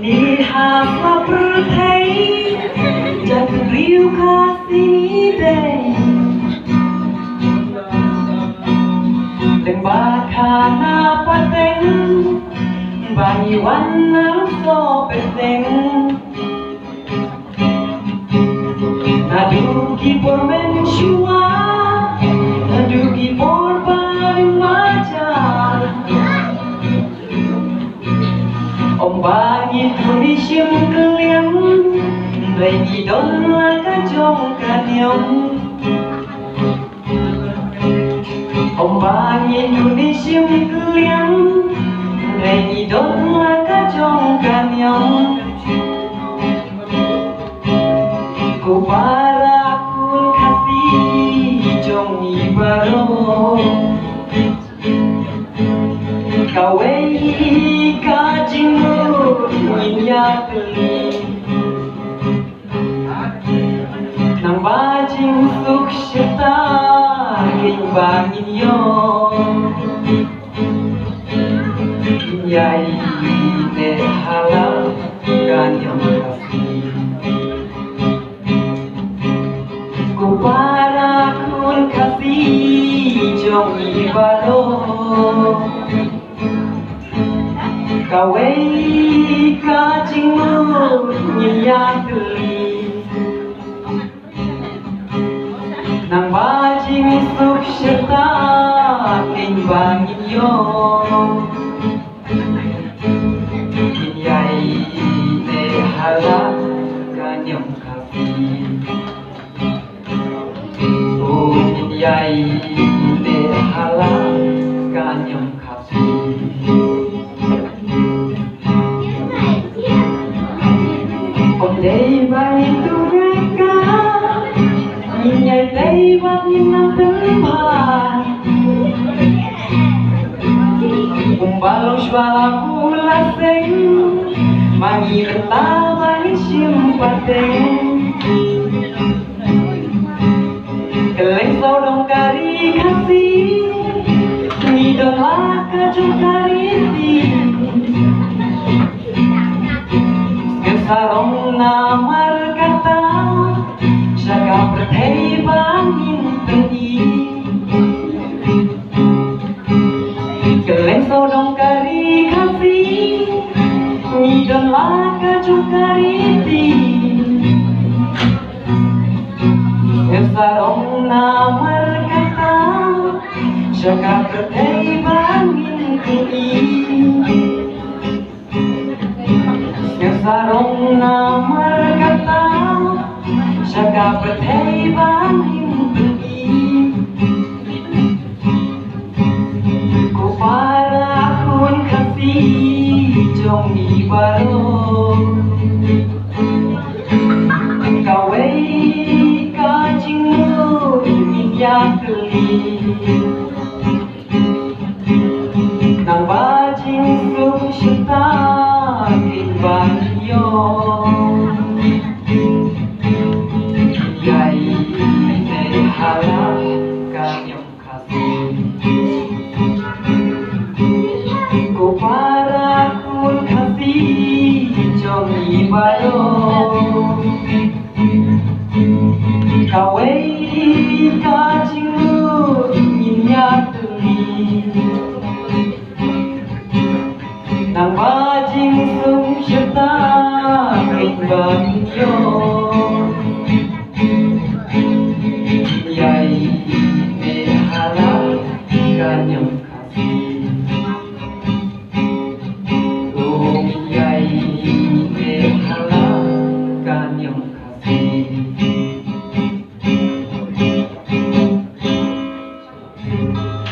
Lihatlah Pyrthei jatuh riuh khasi lembah kana pateng bani warna so peteng naduki por menshua naduki por bari maja ombang Indonesia kalian lagi don kajong kanyong ombang Indonesia kalian lagi don kajong kanyong ku para kun khasi jong ibaro kawai kajingmu minyak teli nang bajing suk syeta bangin yo yai ne halal kanyang khasi ku para kun khasi jong ibaro kawai kajingmu minyak teli nang bajing suk syeta bangin yo yai ne halal kanyang khasi oh yai ne halal kanyang khasi om dei bani tu reka nyai dei bani nang tempat balong swalaku laseng mangi reta mangi simpateng keleng sodong kari khasi ngidola kajong kari ti kesarong namar kata jaga Pyrthei bangin tinggi keleng sodong kari khasi ngidon laka kari ti kesarong namar kata jaga Pyrthei bangin tinggi kesarong namar kata jaga Pyrthei bangin tinggi para kun khasi jong ibaro kawai kajingmu minyak teli nang bajing suk syeta bangin yo yai ne halal kanyang khasi ku para kun khasi jong ibaro kawai kajingmu minyak teli nang bajing suk syeta bangin yo yai ne halal kanyang khasi oh yai ne halal kanyang khasi